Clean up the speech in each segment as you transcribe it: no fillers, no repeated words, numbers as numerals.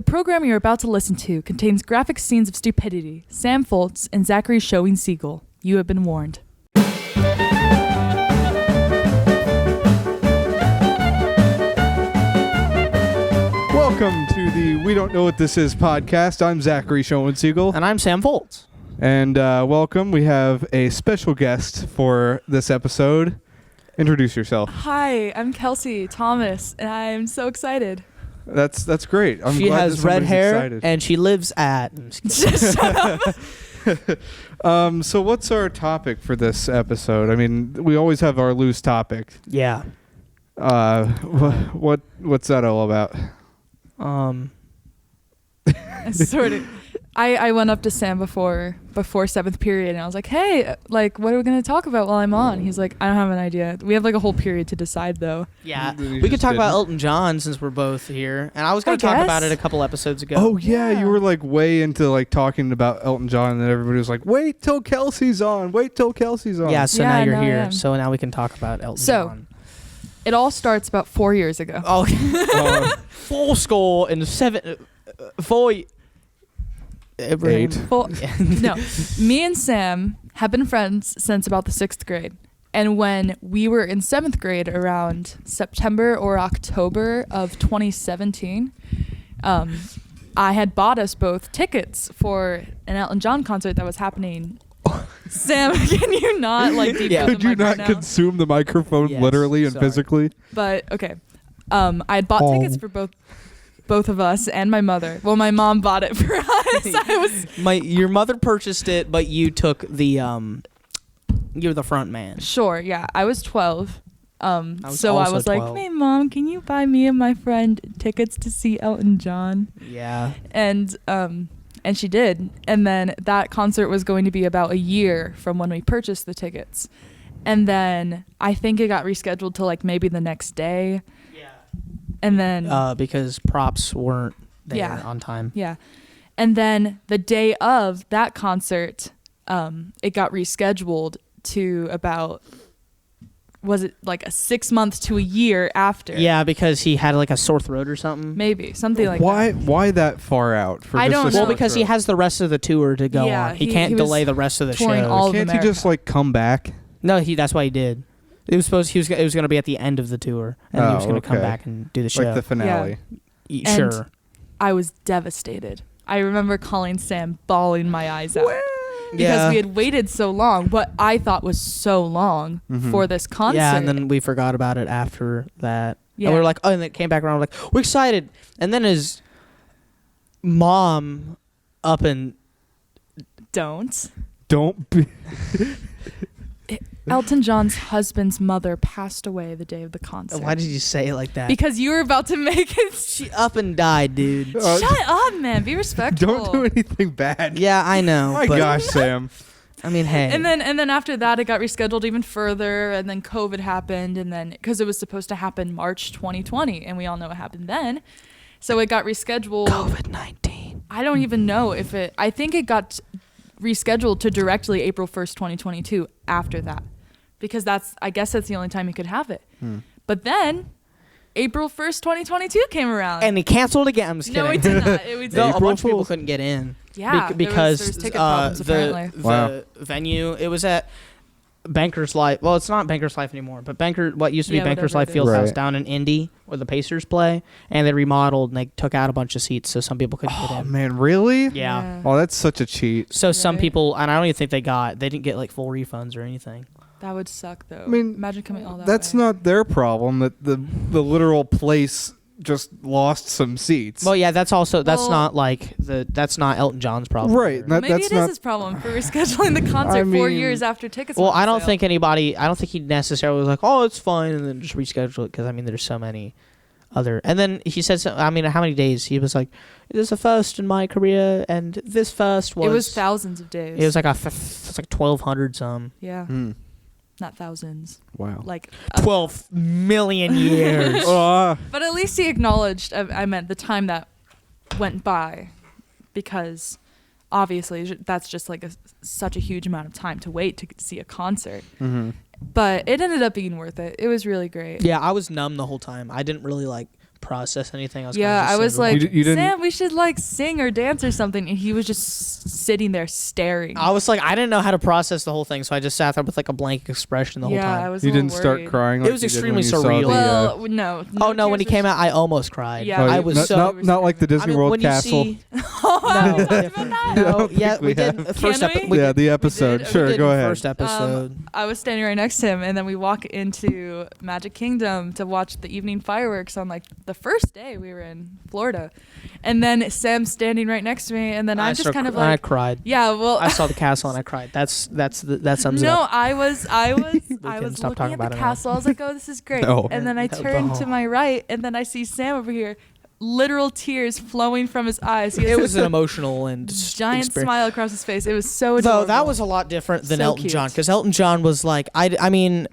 The program you're about to listen to contains graphic scenes of stupidity. Sam Fultz and Zachary Showing Siegel. You have been warned. Welcome to the We Don't Know What This Is podcast. I'm Zachary Showing Siegel. And I'm Sam Fultz. And welcome. We have a special guest for this episode. Introduce yourself. Hi, I'm Kelsey Thomas, and I'm so excited. That's great. She has red hair, excited. and she lives at... Just shut up. So what's our topic for this episode? I mean, we always have our loose topic. Yeah. What's that all about? Sort of. I went up to Sam before 7th period, and I was like, hey, like, what are we going to talk about while I'm on? He's like, I don't have an idea. We have like a whole period to decide, though. Yeah. We could talk about Elton John since we're both here. And I was going to talk about it a couple episodes ago. Oh, yeah. You were like way into like talking about Elton John, and then everybody was like, wait till Kelsey's on. Yeah, so now you're here. Yeah. So now we can talk about Elton So, John. It all starts about 4 years ago. Oh, 4 8. No, me and Sam have been friends since about the 6th grade. And when we were in 7th grade around September or October of 2017, I had bought us both tickets for an Elton John concert that was happening. Sam, can you not like deep in the Could you mic not right now? consume the microphone literally and physically? But okay, I had bought tickets for both of us and my mother. Well, my mom bought it for us. Your mother purchased it, but you took the you're the front man. Sure, yeah. I was 12. So I also was 12. like, hey, Mom, can you buy me and my friend tickets to see Elton John? Yeah. And she did. And then that concert was going to be about a year from when we purchased the tickets. And then I think it got rescheduled to like maybe the next day. Yeah. And then... because props weren't there on time. Yeah. And then the day of that concert, it got rescheduled to about... Was it like a 6 months to a year after? Yeah, because he had like a sore throat or something. Maybe something like that. Why that far out? For I just don't a know. Well, because he has the rest of the tour to go Yeah, on. He he can't was delay the rest of the touring show. all of Can't he America. just like come back? No, that's why he did. It was going to be at the end of the tour, and he was going to come back and do the show. Like the finale. Yeah. Sure. And I was devastated. I remember calling Sam, bawling my eyes out. Because we had waited so long, what I thought was so long for this concert. Yeah, and then we forgot about it after that. Yeah. And we were like, oh, and it came back around, we're like, we're excited. And then his mom up and... Don't be... Elton John's husband's mother passed away the day of the concert. Why did you say it like that? Because you were about to make it. She up and died, dude. Shut up, man. Be respectful. Don't do anything bad. Yeah, I know. My gosh, Sam. I mean, hey. And then after that, it got rescheduled even further, and then COVID happened, and then because it was supposed to happen March 2020, and we all know what happened then, so it got rescheduled. COVID-19. I don't even know if it. I think it got rescheduled to directly April 1st, 2022. After that, because I guess that's the only time you could have it. But then April 1st, 2022 came around. And he canceled again. I'm just kidding. No, it did not. It No, a bunch of people couldn't get in. Yeah, because there was ticket problems, apparently. the venue, it was at Bankers Life. Well, it's not Bankers Life anymore, but what used to be Bankers Life Fieldhouse down in Indy, where the Pacers play, and they remodeled and they took out a bunch of seats so some people couldn't get in. Oh man, really? Yeah. Oh, that's such a cheat. So some people, and I don't even think they didn't get like full refunds or anything. That would suck, though. I mean, imagine coming all that that's way. not their problem. That the literal place just lost some seats. Well, yeah, that's not Elton John's problem. Right. Maybe it is his problem for rescheduling the concert 4 years after tickets. Well, went on I don't sale. think he necessarily was like, oh, it's fine, and then just reschedule it because I mean, there's so many other. And then he said, how many days? He was like, this is a first in my career, and this first was. It was thousands of days. It was like it's like 1,200 some. Yeah. Not thousands. Wow. Like 12 million years. But at least he acknowledged. I meant the time that went by, because obviously that's just like such a huge amount of time to wait to see a concert. But it ended up being worth it. It was really great. Yeah, I was numb the whole time. I didn't really like process anything. I was like, You didn't- Sam, we should like sing or dance or something, and he was just sitting there staring. I was like, I didn't know how to process the whole thing, so I just sat there with like a blank expression the whole time. I was. You a little didn't start worried. crying. It Like was you did extremely when you saw surreal. the, Well, no. Oh no, when he tears came were- out, I almost cried. Yeah. I was not like the Disney World when you Castle. see- Oh, No, different. no, yeah, we we did have. first Can we? episode. Yeah, the episode. did- we Sure, did go the ahead. First episode. I was standing right next to him, and then we walk into Magic Kingdom to watch the evening fireworks on like the first day we were in Florida, and then Sam's standing right next to me, and then I'm just kind of I like, cried. yeah, well, I saw the castle and I cried. That sums it no, up. I was can stop looking talking at about the it now. castle. I was like, oh, this is great. No. And then I turned to my right, and then I see Sam over here, literal tears flowing from his eyes. He has It was this an emotional and giant experience. smile across his face. It was so Though adorable. that was a lot different than So Elton cute. John, because Elton John was like, I mean,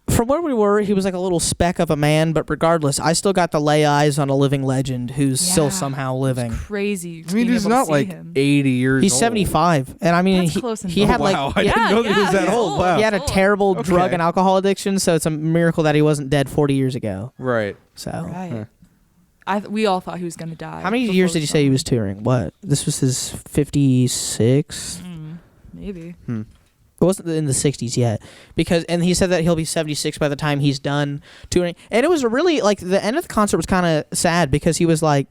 from where we were, he was like a little speck of a man, but regardless, I still got to lay eyes on a living legend who's still Yeah. somehow living. crazy. I mean, he's not like him. 80 years He's old. 75, and I mean, That's he, close he enough. had Oh, like wow. I yeah, didn't know he was that he's old. Wow. he had a old. terrible Okay. drug and alcohol addiction, so it's a miracle that he wasn't dead 40 years ago. Right. So, Right. We all thought he was gonna die. how many before years we did you saw say he him. was touring? What? This was his 56. Maybe. It wasn't in the 60s yet, and he said that he'll be 76 by the time he's done touring. And it was really like the end of the concert was kind of sad because he was like,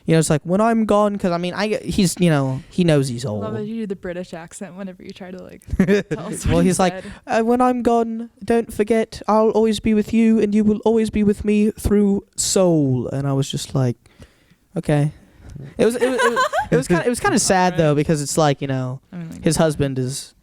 it's like when I'm gone, because I mean, he's he knows he's old. Love that you do the British accent whenever you try to like tell us what Well, he he's like, said. when I'm gone, don't forget, I'll always be with you, and you will always be with me through soul. And I was just like, okay. It was kind of sad though, because it's like I mean, like, his husband is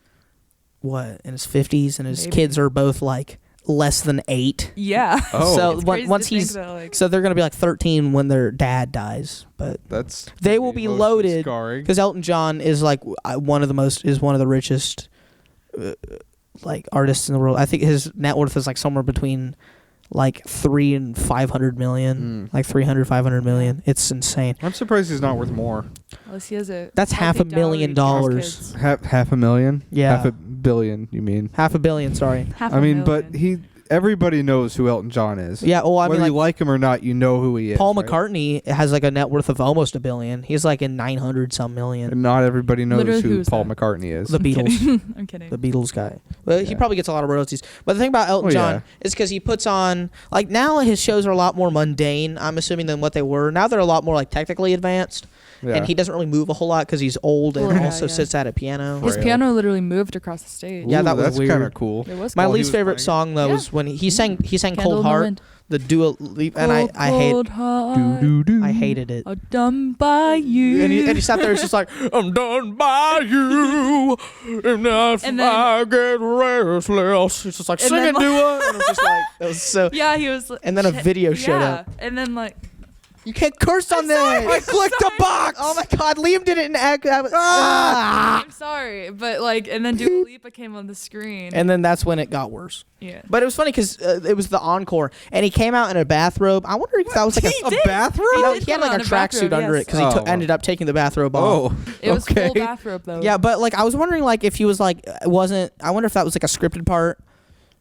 what, in his 50s, and his Maybe. kids are both like less than 8. yeah. Oh. So It's crazy once to think he's that, like, so they're gonna be like 13 when their dad dies, but That's they will be emotionally loaded scarring. because Elton John is like one of the richest like artists in the world. I think his net worth is like somewhere between like 300 and 500 million, like 300-500 million. It's insane. I'm surprised he's not worth more. unless he has a That's healthy $500,000. dowry to his kids. Half a million? Yeah. Half a billion, you mean? $500 million, sorry. Half I a mean, million. but everybody knows who Elton John is. Yeah, well, I mean, Whether like, you like him or not, you know who he is. Paul right? McCartney has like a net worth of almost $1 billion. He's like in 900 some million. And not everybody knows Literally, who who's Paul that? McCartney is. The Beatles. I'm kidding. The Beatles guy. Well, he Yeah. probably gets a lot of royalties. But the thing about Elton Oh, John yeah. is because he puts on, like, now his shows are a lot more mundane, I'm assuming, than what they were. Now they're a lot more like technically advanced. Yeah. And he doesn't really move a whole lot because he's old and Well, yeah, also yeah. sits at a piano. His Frail. piano literally moved across the stage. Yeah, that was that's weird. kind of cool. It was My While he least was favorite playing it? song though Yeah. was when he sang Candle Cold in the Heart, Wind. the Dua Lipa, and I hate Cold heart, I hated it. oh, done by you. And he sat there, it's just like, I'm done by you, and that's And why I then- get restless. It's just like, And sing then, it, Dua. And it was just like, it was so. Yeah, he was. And then a video showed up. And then like, You can't curse on I'm sorry, this. I clicked the box. Oh my God, Liam did it in act. I'm sorry, but like, and then Dua Lipa came on the screen. And then that's when it got worse. yeah. But it was funny because it was the encore, and he came out in a bathrobe. I wonder if that was like He a did. bathrobe? He No, did he had come like out a in a tracksuit bathrobe, under it yes. because he Oh. ended up taking the bathrobe off. Oh. It was okay. full bathrobe though. Yeah, but like I was wondering like if he was like wasn't. I wonder if that was like a scripted part.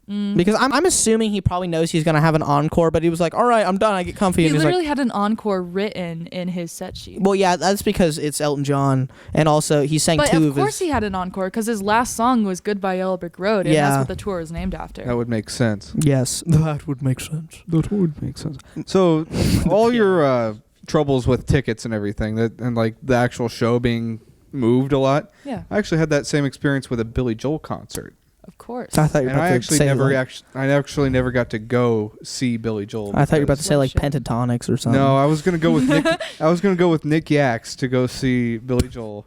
Because I'm assuming he probably knows he's gonna have an encore, but he was like, "All right, I'm done. I get comfy." He and he's literally like, had an encore written in his set sheet. "Well, yeah, that's because it's Elton John, and also he sang But two of of course his." he had an encore because his last song was "Goodbye Yellow Brick Road," and Yeah. that's what the tour is named after. That would make sense. Yes, that would make sense. That would make sense. So, all your troubles with tickets and everything, and like the actual show being moved a lot. Yeah, I actually had that same experience with a Billy Joel concert, of course. I thought you were and about I to actually say never like, I actually never got to go see Billy Joel. I thought you were about to because- say like Shit. pentatonics or something. No, I was gonna go with Nick. I was gonna go with Nick Yax to go see Billy Joel,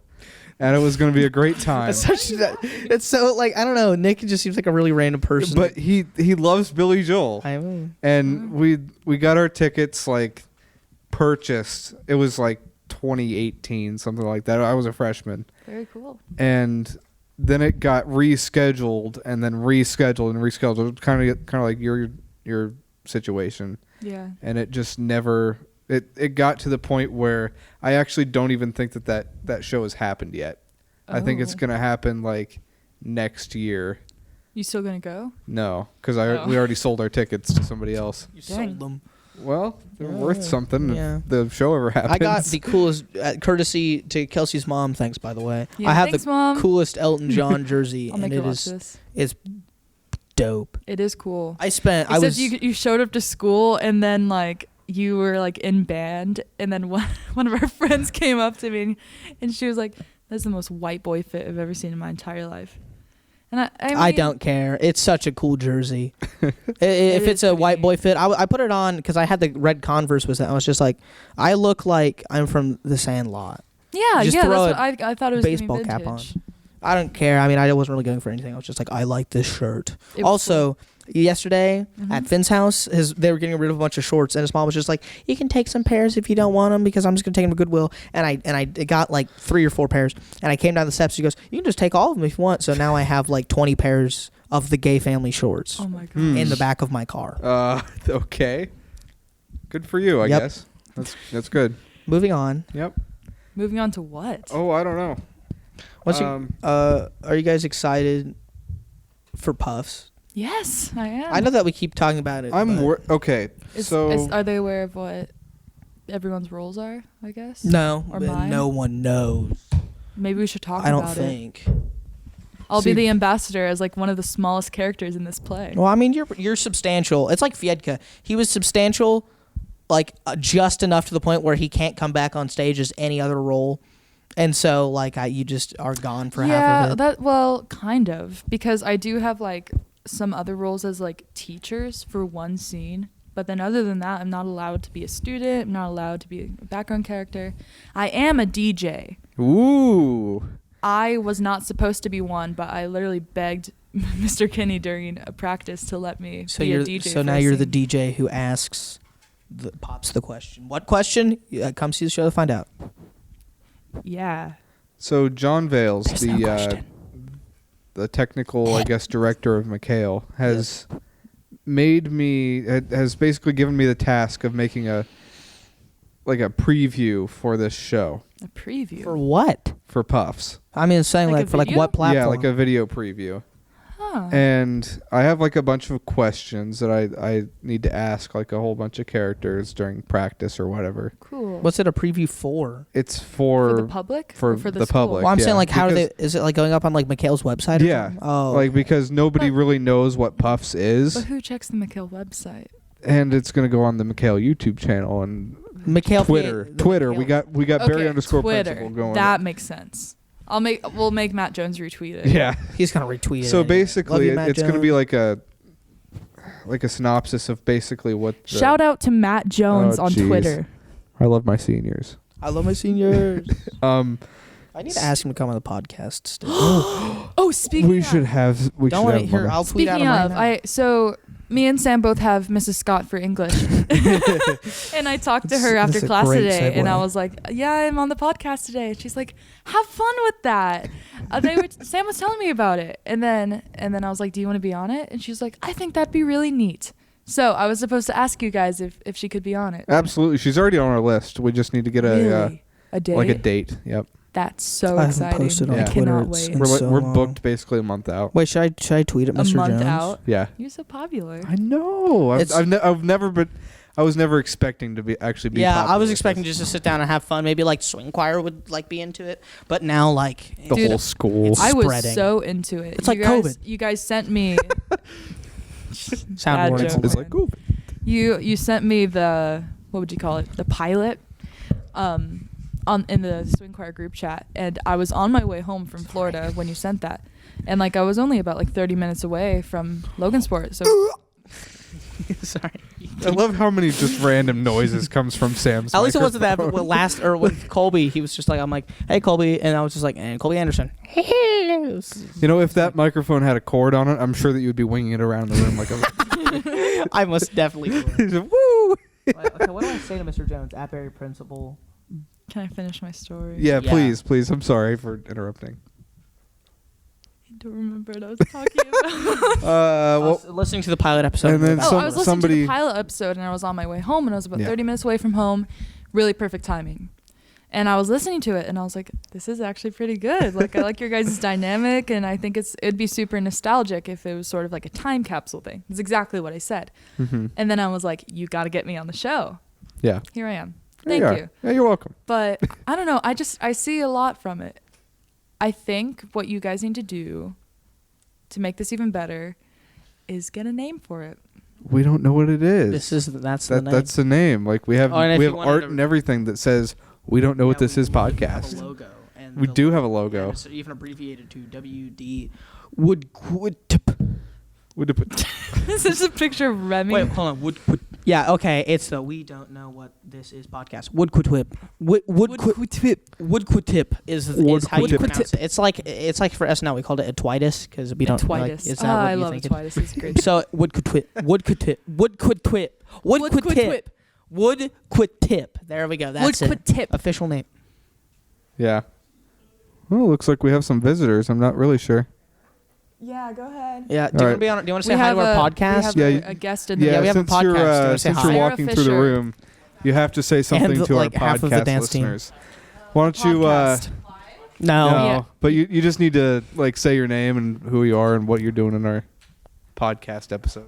and it was gonna be a great time. It's so like I don't know. Nick just seems like a really random person. But he loves Billy Joel, and we got our tickets like purchased. It was like 2018, something like that. I was a freshman, Very cool. and then it got rescheduled and then rescheduled and rescheduled. Kind of like your situation, Yeah. and it just never. It got to the point where I actually don't even think that show has happened yet. I think it's Oh. gonna happen like next year. You still gonna go? No, because Oh. we already sold our tickets to somebody else. You Dang. sold them. Well, they're worth something Yeah. if the show ever happens. I got the coolest, courtesy to Kelsey's mom. Thanks, by the way. Yeah, I have thanks, the Mom. coolest Elton John jersey, I'll make and her it watch this. is dope. It is cool. I spent. It says you showed up to school and then like you were like in band, and then one of our friends came up to me and she was like, "That's the most white boy fit I've ever seen in my entire life." And I don't care. It's such a cool jersey. If it's a white boy fit, I put it on because I had the red Converse with it. I was just like, I look like I'm from the Sandlot. Yeah, Just yeah. throw That's what I thought it was baseball gonna be cap on. vintage. I don't care. I mean, I wasn't really going for anything. I was just like, I like this shirt. It was Also, yesterday Mhm. at Finn's house, they were getting rid of a bunch of shorts, and his mom was just like, "You can take some pairs if you don't want them, because I'm just gonna take them to Goodwill." And I got like 3 or 4 pairs, and I came down the steps. She goes, "You can just take all of them if you want." So now I have like 20 pairs of the gay family shorts Oh my god. in the back of my car. Okay. Good for you, I Yep. guess. That's good. Moving on. Yep. Moving on to what? Oh, I don't know. Are you guys excited for Puffs? Yes, I am. I know that we keep talking about it. Okay. Are they aware of what everyone's roles are? I guess. No, Or mine? no one knows. Maybe we should talk I about don't it. think. I'll See- be the ambassador as like one of the smallest characters in this play. Well, I mean, you're substantial. It's like Fiedka. He was substantial, like just enough to the point where he can't come back on stage as any other role, and so like you just are gone for half of it. Kind of, because I do have like some other roles as like teachers for one scene, but then other than that, I'm not allowed to be a student. I'm not allowed to be a background character. I am a DJ. Ooh. I was not supposed to be one, but I literally begged Mr. Kinney during a practice to let me be a DJ. So now you're the DJ who asks, pops the question. What question? Come see the show to find out. Yeah. So John Vales, There's no question. the technical, I guess, director of McHale, has basically given me the task of making a preview for this show. A preview. For what? For Puffs. I mean, it's saying Like like a for like video? what platform? Yeah, like a video preview. Huh. And I have like a bunch of questions that I need to ask like a whole bunch of characters during practice or whatever. Cool. What's it a preview for? It's for the public? for Or for the school? public. Well, I'm yeah, saying like how because- is it like going up on like McHale's website? Or Yeah. something? Oh. Like because nobody really knows what Puffs is, But who checks the McHale website? and it's gonna go on the McHale YouTube channel and McHale Twitter. We got Barry Okay, underscore Twitter. principal going. That makes sense. We'll make Matt Jones retweet it. Yeah. He's gonna retweet it. So anyway. basically, Love you, Matt it's gonna Jones. be like a synopsis of basically what. Shout out to Matt Jones on jeez. Twitter. I love my seniors. I love my seniors. I I need to ask him to come on the podcast. Still. Oh, speaking we of, should have. We Don't should want have. to hear. one. I'll tweet speaking at him right of, now. me and Sam both have Mrs. Scott for English. And I talked to her after That's a class great today, and segue. I was like, "Yeah, I'm on the podcast today." And she's like, "Have fun with that." Sam was telling me about it, and then I was like, "Do you want to be on it?" And she's like, "I think that'd be really neat." So I was supposed to ask you guys if she could be on it. Absolutely, she's already on our list. We just need to get Really? A date? like a date. Yep. That's so I haven't exciting. posted on I Twitter. cannot It's wait. been We're so we're long. booked basically a month out. Wait, should I tweet at A Mr. month Jones? out. Yeah. You're so popular. I know. It's- I've never been. I was never expecting to be actually be. Yeah, I popular was with expecting this. just to sit down and have fun. Maybe like swing choir would like be into it, but now like the Dude, whole school. it's I was spreading. so into it. It's like you guys, COVID. You guys sent me. Sound Bad warning. joke. It's like man. ooh. You sent me the, what would you call it? The pilot, in the swing choir group chat, and I was on my way home from Florida when you sent that, and like I was only about like 30 minutes away from Logansport, so. Sorry. I love how many just random noises comes from Sam's. At least it wasn't that. But microphone. with Colby, he was just like, I'm like, hey Colby, and I was just like, and Colby Anderson. You know, if that microphone had a cord on it, I'm sure that you'd be winging it around the room like a. I must definitely. Woo! Okay, what do I say to Mr. Jones, Barry Principal? Can I finish my story? Yeah, Yeah. please. I'm sorry for interrupting. I don't remember what I was talking about. Well, Listening to the pilot episode. And then I was listening to somebody- the pilot episode, and I was on my way home, and I was about Yeah. 30 minutes away from home. Really perfect timing. And I was listening to it, and I was like, this is actually pretty good. Like, I like your guys' dynamic, and I think it'd be super nostalgic if it was sort of like a time capsule thing. It's exactly what I said. Mm-hmm. And then I was like, you got to get me on the show. Yeah. Here I am. Thank you. Yeah, you're welcome. But I don't know. I see a lot from it. I think what you guys need to do to make this even better is get a name for it. We don't know what it is. That's the name. That's the name. Like, we have art and everything that says we don't know what this is podcast. Have a logo, and we do have a logo. It's even abbreviated to WD Woodquitip. This is a picture of Remy. Wait, hold on. Yeah, okay. It's the We Don't Know What This Is podcast. Woodquitip. Woodquitip is how you pronounce it. It's like for us now we called it Atwitis because we don't like. Is that what I you love think Atwitis. It's great. So Woodquitip. There we go. That's it. Official name. Yeah. Well, it looks like we have some visitors. I'm not really sure. Yeah, go ahead. Yeah. Do you want to say hi to our podcast? We have a guest in the we have a podcast. Since you're walking through the room, you have to say something to our podcast listeners. Why don't you? No. Yeah. But you just need to like say your name and who you are and what you're doing in our podcast episode.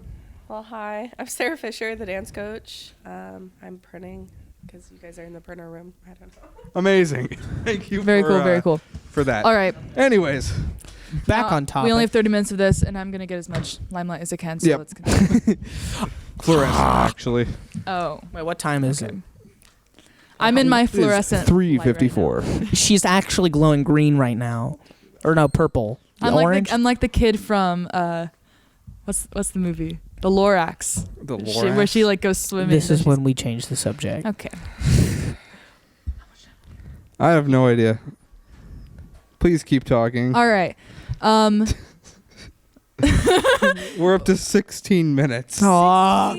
Well, hi. I'm Sarah Fisher, the dance coach. I'm printing because you guys are in the printer room. I don't know. Amazing. Thank you. Very cool for that. All right. Anyways, back on topic. We only have 30 minutes of this, and I'm gonna get as much limelight as I can. So let's continue. Fluorescent, actually. Oh. Wait, what time is it? I'm in my fluorescent. 3:54. Right. She's actually glowing green right now, or no, purple. Orange. I'm like the kid from what's the movie? The Lorax. The Lorax. Where she like goes swimming. This is when we change the subject. Okay. I have no idea. Please keep talking. All right. We're up to 16 minutes. What?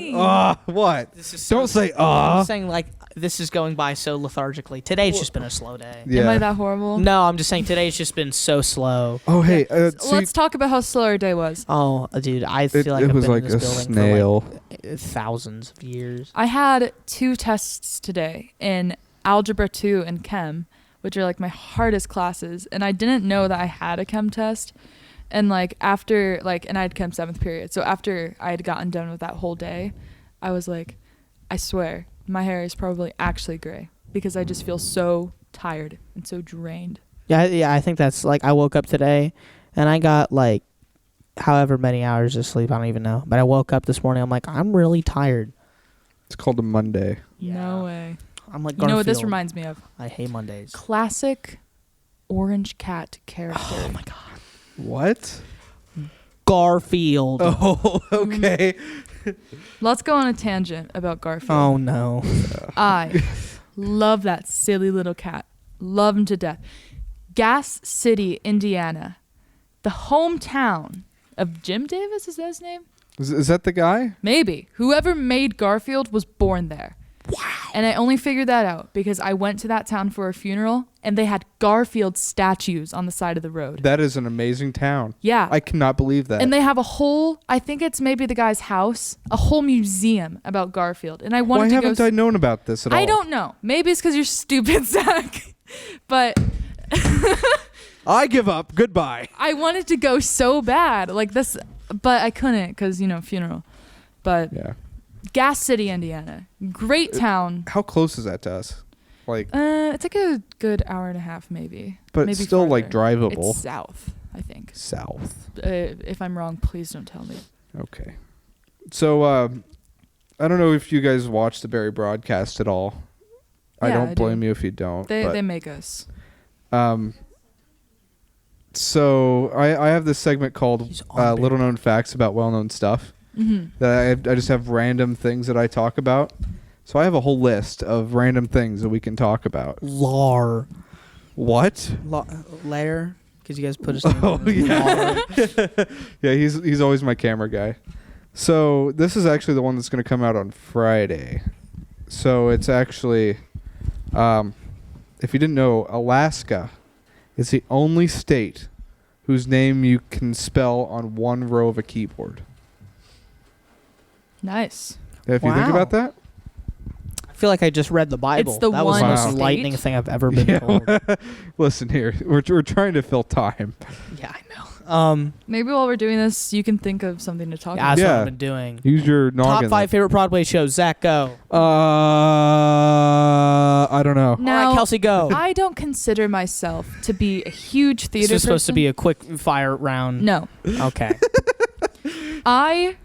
Don't say I'm saying like this is going by so lethargically. Today's just been a slow day. Yeah. Am I that horrible? No, I'm just saying today's just been so slow. Oh, hey. Let's talk about how slow our day was. Oh, dude, I feel like it I've was been like in this a building snail. for like thousands of years. I had 2 tests today in Algebra 2 and Chem, which are like my hardest classes, and I didn't know that I had a Chem test. And like after and I had Chem 7th period. So after I had gotten done with that whole day, I was like, I swear, my hair is probably actually gray because I just feel so tired and so drained. Yeah, I think that's like I woke up today and I got like however many hours of sleep, I don't even know. But I woke up this morning, I'm like, I'm really tired. It's called a Monday. Yeah. No way. I'm like, you know what this reminds me of? I hate Mondays. Classic orange cat character. Oh my god. What? Garfield. Oh, okay. Let's go on a tangent about Garfield. Oh no. I love that silly little cat. Love him to death. Gas City, Indiana. The hometown of Jim Davis, is that his name? Is that the guy? Maybe. Whoever made Garfield was born there. Wow. And I only figured that out because I went to that town for a funeral and they had Garfield statues on the side of the road. That is an amazing town. Yeah. I cannot believe that. And they have a whole, I think it's maybe the guy's house, a whole museum about Garfield. And I wanted to go. Why haven't I known about this at all? I don't know. Maybe it's because you're stupid, Zach. But I give up. Goodbye. I wanted to go so bad. Like this, but I couldn't because, funeral. But yeah. Gas City, Indiana. Great town. How close is that to us? Like it's like a good hour and a half maybe. But maybe it's still farther. like drivable. It's south, I think. South. If I'm wrong, please don't tell me. Okay. So I don't know if you guys watch the Barry broadcast at all. Yeah, I don't blame you if you don't. They make us. So I have this segment called Little Known Facts About Well-Known Stuff. Mm-hmm. That I just have random things that I talk about. So I have a whole list of random things that we can talk about. Lar. What? Lair? Because you guys put us Oh, yeah. Yeah, he's always my camera guy. So this is actually the one that's going to come out on Friday. So it's actually, if you didn't know, Alaska is the only state whose name you can spell on one row of a keyboard. Nice. If you think about that. feel like I just read the Bible. It's the that was the one most state. enlightening thing I've ever been told. Listen here, we're trying to fill time. Yeah, I know. Maybe while we're doing this, you can think of something to talk Yeah, about. that's what Yeah. I've been doing. Use your noggin. Top 5 favorite Broadway shows. Zach, go. I don't know. Now, All right, Kelsey, go. I don't consider myself to be a huge theater This was supposed to person. be a quick fire round. No. Okay. I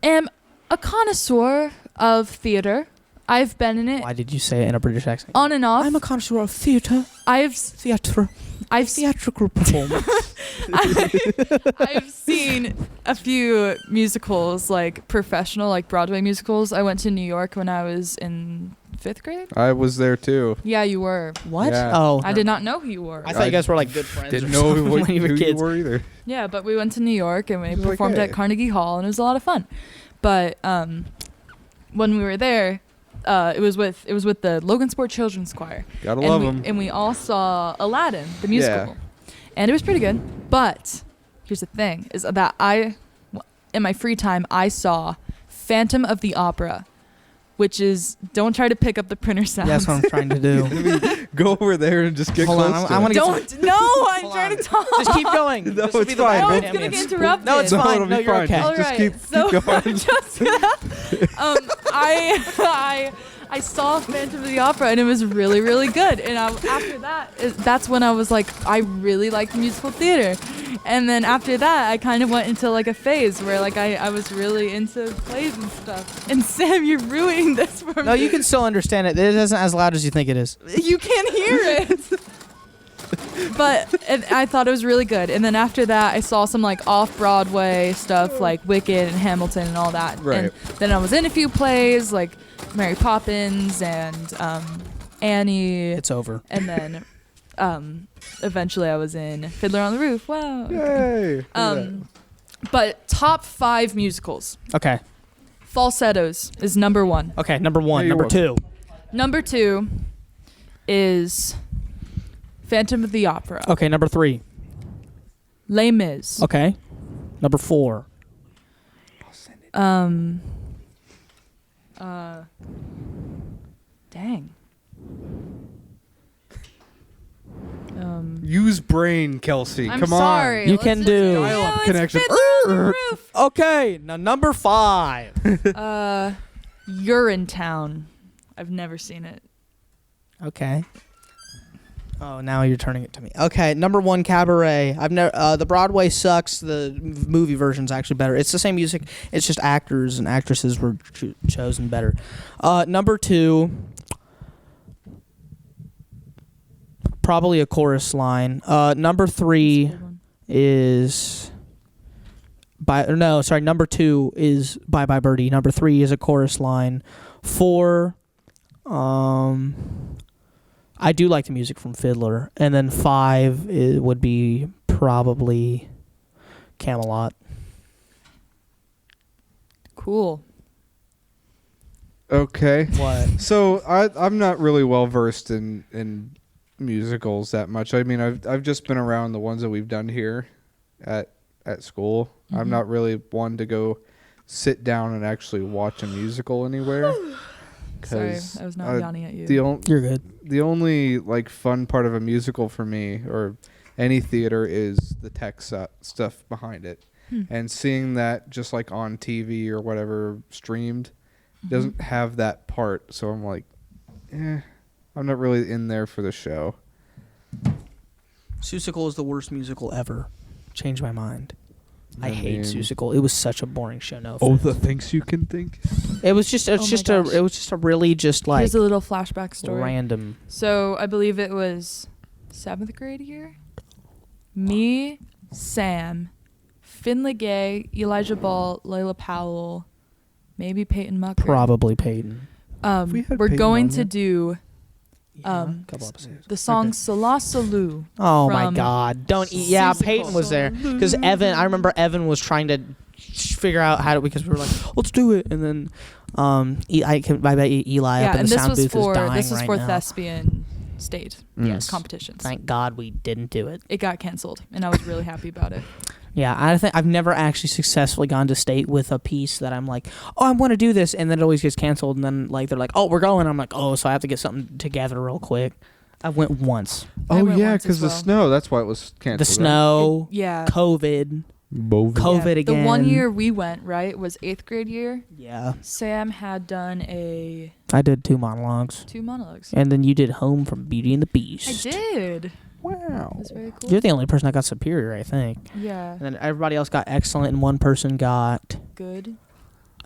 am a connoisseur of theater. I've been in it Why did you say it in a British accent? on and off. I'm a connoisseur of theatre. I've Theatrical performance. I've seen a few musicals, like professional, like Broadway musicals. I went to New York when I was in 5th grade. I was there too. Yeah, you were. What? Yeah. Oh. I did not know who you were. I thought you guys were like good friends. Didn't or know something who when you were you kids. were either. Yeah, but we went to New York and we It was like, performed hey. at Carnegie Hall, and it was a lot of fun. But when we were there, it was with the Logansport Children's Choir. Gotta love them. And we all saw Aladdin, the musical. And it was pretty good. But here's the thing, is that in my free time, I saw Phantom of the Opera, which is, don't try to pick up the printer sound. That's what I'm trying to do. Go over there and just get Hold on, close to I it. wanna get Don't, no, I'm Hold trying on. to talk. Just keep going. No, This will it's be the fine. vibe Oh, it's ambience. gonna get interrupted. No, it's No, fine. it'll be No, you're fine. okay. All Just right, keep so going. just I saw Phantom of the Opera and it was really, really good. And after that, that's when I was like, I really like musical theater. And then after that, I kind of went into like a phase where like I was really into plays and stuff. And Sam, you're ruining this for me. No, you can still understand it. It isn't as loud as you think it is. You can't hear it. But I thought it was really good. And then after that, I saw some like off-Broadway stuff like Wicked and Hamilton and all that. Right. And then I was in a few plays like Mary Poppins and Annie. It's over. And then eventually I was in Fiddler on the Roof. Wow. Yay. But top 5 musicals. Okay. Falsettos is number 1. Okay, number 1. Yeah, you're Number 2. Number 2 is Phantom of the Opera. Okay, number 3. Les Mis. Okay. Number 4. Dang. Use brain, Kelsey. I'm Come sorry. You let's can just do. go. Dial-up It's connection. Fiddler on the Roof. Okay, now number 5. Urinetown. I've never seen it. Okay. Oh, now you're turning it to me. Okay, number 1, Cabaret. I've never. The Broadway sucks. The movie version's actually better. It's the same music. It's just actors and actresses were chosen better. Number 2. Probably a chorus line. Number 3 is number 2 is Bye Bye Birdie. Number 3 is a chorus line. 4, I do like the music from Fiddler. And then 5 would be probably Camelot. Cool. Okay. What? So I'm not really well versed in musicals that much. I mean, I've just been around the ones that we've done here at school. I'm not really one to go sit down and actually watch a musical anywhere. Sorry, I was not yawning at you. You're good. The only like fun part of a musical for me or any theater is the tech stuff behind it. And seeing that just like on TV or whatever streamed doesn't have that part. So I'm like, I'm not really in there for the show. Seussical is the worst musical ever. Changed my mind. I I hate mean- Seussical. It was such a boring show. No Oh, offense. the things you can think. It was just. It's Oh my just gosh. It was just a really just like Here's a little flashback story. random. So I believe it was 7th grade year. Me, Sam, Finley Gay, Elijah Ball, Layla Powell, maybe Peyton Mucker. Probably Peyton. We had We're Peyton going on to there. do Couple episodes. the song Salah Salou. Oh my from God! Don't eat. Yeah, Seussical. Peyton was there because Evan. I remember Evan was trying to figure out how to because we were like, let's do it, and then I bet Eli Yeah, up in and the this sound was booth for is dying this was right for now. thespian state Yes. competitions. Thank God we didn't do it. It got canceled, and I was really happy about it. Yeah, I think I've never actually successfully gone to state with a piece that I'm like, oh, I want to do this, and then it always gets canceled, and then like they're like, oh, we're going. I'm like, oh, so I have to get something together real quick. I went once. I Oh went yeah, once as because the well. snow. That's why it was canceled. The snow, Yeah. COVID, COVID Yeah. again. The 1 year we went, right, was 8th grade year. Yeah, Sam had done I did 2 monologues, 2 monologues. and then you did Home from Beauty and the I Beast. did. Wow. It was very cool. You're the only person that got superior, I think. Yeah. And then everybody else got excellent, and one person got. Good.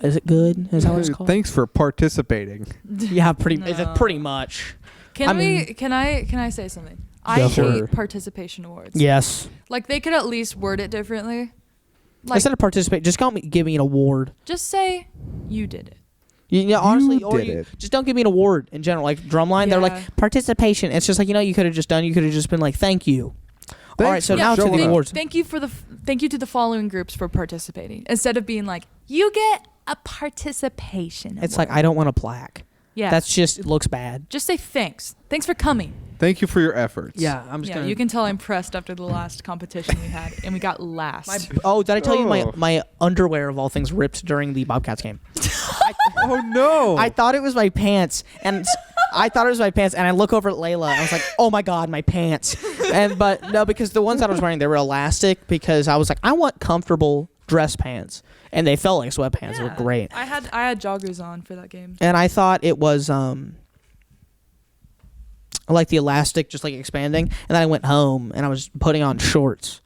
Is it good? Is that what it's called? Thanks for participating. Yeah, pretty. No. Pretty much. Can I say something? I Go hate for it. participation awards. Yes. Like they could at least word it differently. Like Instead of participate, just give me an award. just say you did it. Honestly, You or did it. just don't give me an award in general. Like drumline, they're Yeah. like participation. It's just like you could have just been like thank you. All right, so for now to showing the up. awards. Thank you to the following groups for participating. Instead of being like, you get a participation. It's like award." I don't want a plaque. Yeah. That's just it looks bad. just say thanks. Thanks for coming. Thank you for your efforts. Yeah, I'm just Yeah, gonna. you can tell I'm pressed after the last competition we had, and we got last. Oh, did I tell you Oh. my underwear of all things ripped during the Bobcats game? Oh no. I thought it was my pants, and I look over at Layla, and I was like, "Oh my god, my pants!" But no, because the ones that I was wearing, they were elastic. Because I was like, I want comfortable dress pants, and they felt like sweatpants. They were Yeah. great. I had joggers on for that game. And I thought it was like the elastic just like expanding, and then I went home and I was putting on shorts.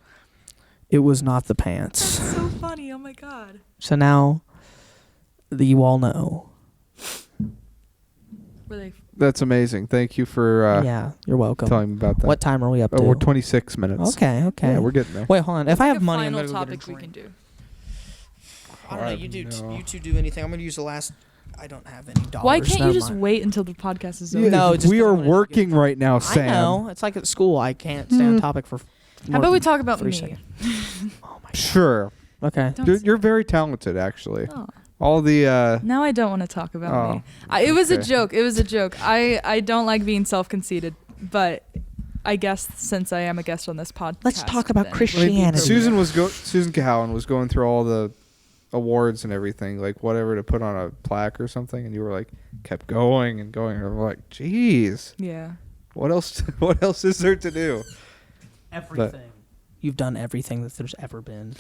It was not the pants. So funny. Oh my god. So now you all know. Were they? That's amazing. Thank you for Yeah, you're welcome. telling me about that. What time are we up to? Oh, we're 26 minutes. Okay. Yeah, we're getting there. Wait, hold on. If I have Pick a money, I'm final gonna go get a topic we drink. can do. I don't know. You No. You two do anything. I'm gonna use the last. I don't have any dollars. Why can't Never you just mind. wait until the podcast is over? Yeah, No, just we 'cause I are wanted to working right now, Sam. I know. It's like at school. I can't stay on topic for. How about we talk about 3 me? seconds. Oh my. Sure. Okay. Don't You're, say- you're very talented, actually. Oh. All the Now I don't want to talk about Oh, me. It was a okay. joke. It was a joke. I don't like being self-conceited, but I guess since I am a guest on this podcast, Let's talk about then- Christianity. Susan Cowan was going through all the awards and everything, like whatever to put on a plaque or something, and you were like kept going and going. And I'm like, geez, Yeah. what else? What else is there to do? Everything. You've done everything that there's ever been.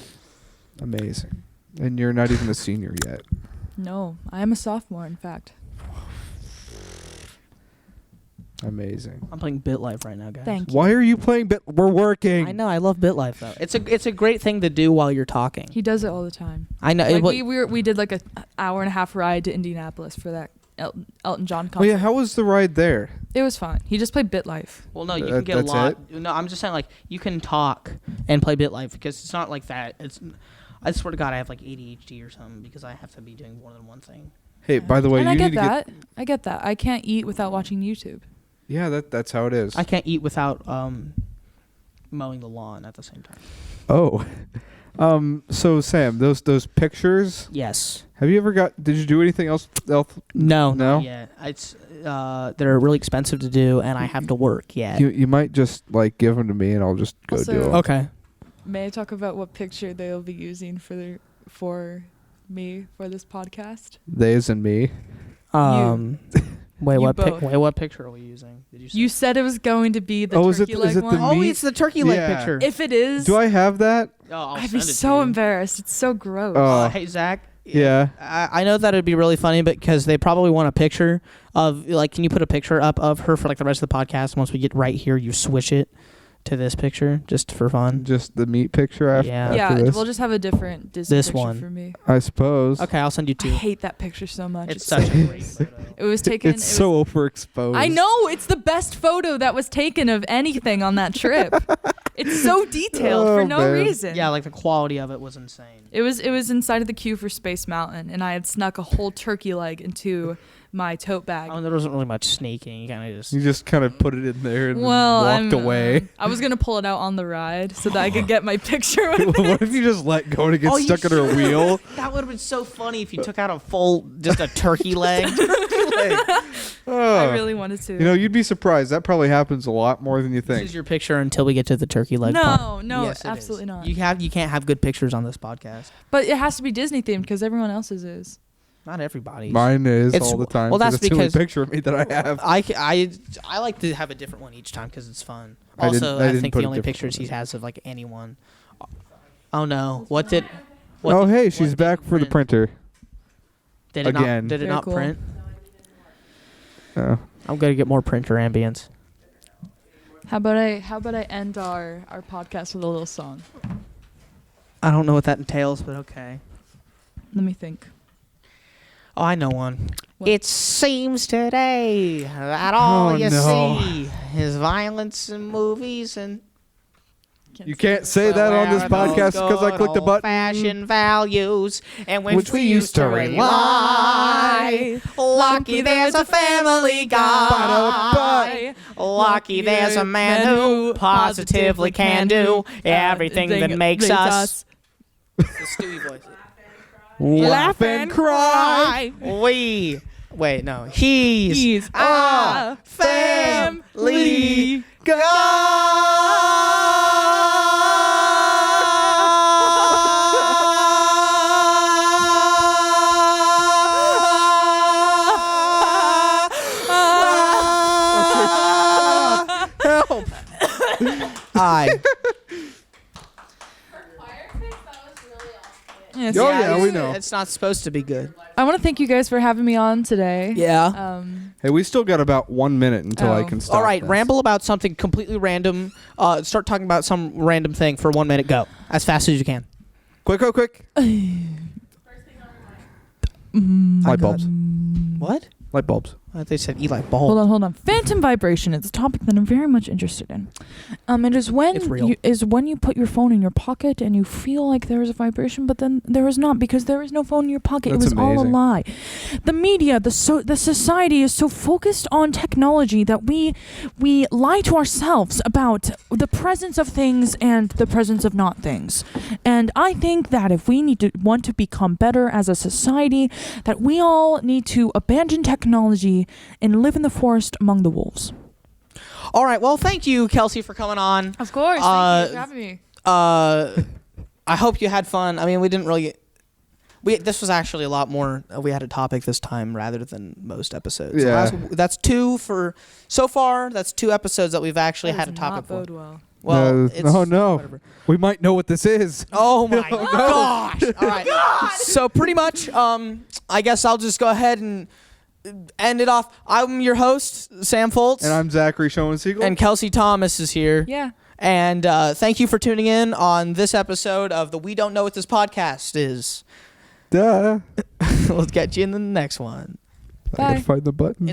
Amazing. And you're not even a senior yet. No, I am a sophomore. In fact. Amazing. I'm playing BitLife right now, guys. Thank you. Why are you playing bit? We're working. I know. I love BitLife though. It's a great thing to do while you're talking. He does it all the time. I know. Like we did like a hour and a half ride to Indianapolis for that Elton John concert. Oh yeah, how was the ride there? It was fun. He just played BitLife. well, no, you can get a That's lot. No, I'm just saying like you can talk and play BitLife because it's not like that. I swear to God, I have like ADHD or something because I have to be doing more than one thing. Hey, by the way, and you I get need to that. I get that. I can't eat without watching YouTube. Yeah, that's how it is. I can't eat without mowing the lawn at the same time. Oh. So Sam, those pictures, Yes. have you ever did you do anything else? No. No? Not yet. It's they're really expensive to do, and I have to work. Yeah. You might just like give them to me and I'll just go Also- do them. Okay. May I talk about what picture they'll be using for me for this podcast? Theys and me. Wait, You what? both. What picture are we using? Did you say? You said it was going to be the Oh, is it turkey the- leg is it the one. Oh, meat? it's the turkey leg Yeah. picture. If it is, Do I have that? I'll I'd be send it to so you. embarrassed. It's so gross. Oh. Hey Zach. Yeah. I know that it'd be really funny because they probably want a picture of like, can you put a picture up of her for like the rest of the podcast? Once we get right here, you switch it to this picture just for fun. Just the meat picture after, Yeah. after yeah, this, we'll just have a different Disney This picture one. for me. I suppose. Okay, I'll send you I two. hate that picture so much. It's such a great photo. It was taken. It's so overexposed. I know it's the best photo that was taken of anything on that trip. It's so detailed for Oh, no man. reason. Yeah, like the quality of it was insane. It was inside of the queue for Space Mountain, and I had snuck a whole turkey leg into my tote bag. There wasn't really much sneaking. You kind of just. You just kind of put it in there and Well, walked away. I was gonna pull it out on the ride so that I could get my picture with it. What if you just let go and it gets Oh, you stuck in her wheel? That would have been so funny if you took out just a turkey leg. I really wanted to. You know, you'd be surprised. That probably happens a lot more than you This think. is your picture until we get to the turkey leg part. No, Yes, it absolutely is. not. You can't have good pictures on this podcast. But it has to be Disney themed because everyone else's is. Not everybody's. Mine is It's- all the time. well, that's it's the only because- picture of me that I have. I like to have a different one each time because it's fun. I Also, didn't think put the a only different pictures one he in. has of like anyone. Oh no! What Oh, hey, what she's did back it for the print? printer. Did it Again. not? Did it Very not cool. print? Oh. I'm gonna get more printer ambience. How about I end our podcast with a little song? I don't know what that entails, but okay. Let me think. Oh, I know one. What? It seems today that all Oh, you no. see is violence in movies and You can't say that on this podcast because I clicked the button. Fashion values and Which we used to rely. Lucky there's a family guy. Lucky there's a man who positively can do everything that makes us. The Stewie voice. Laugh and cry. Wait, no. He's a family guy. Help. Yes. Oh, yeah, we know. It's not supposed to be good. I want to thank you guys for having me on today. Yeah. Hey, we still got about 1 minute until I Oh. can stop. All right, this. ramble about something completely random. Start talking about some random thing for 1 minute. Go as fast as you can. Quick. Light bulbs. What? Light bulbs. I thought they said Eli Ball. Hold on. Phantom vibration is a topic that I'm very much interested in. It is when It's real. you put your phone in your pocket and you feel like there is a vibration, but then there is not because there is no phone in your pocket. That's it was all a amazing. lie. The media, the society is so focused on technology that we lie to ourselves about the presence of things and the presence of not things. And I think that if we want to become better as a society, that we all need to abandon technology and live in the forest among the wolves. All right. Well, thank you, Kelsey, for coming on. Of course. Thank you for having me. I hope you had fun. I mean, we didn't really. This was actually a lot more. We had a topic this time rather than most episodes. Yeah. That's two for so far. That's 2 episodes that we've actually had a topic for. well. Well, No, it's, no. whatever. We might know what this is. Oh my gosh! All right. So pretty much, I guess I'll just go ahead and end it off. I'm your host, Sam Fultz, And I'm Zachary Schoensiegel. and Kelsey Thomas is here. Yeah. And thank you for tuning in on this episode of the We Don't Know What This Podcast Is. Duh. We'll get you in the next one. I gotta Bye. find the button.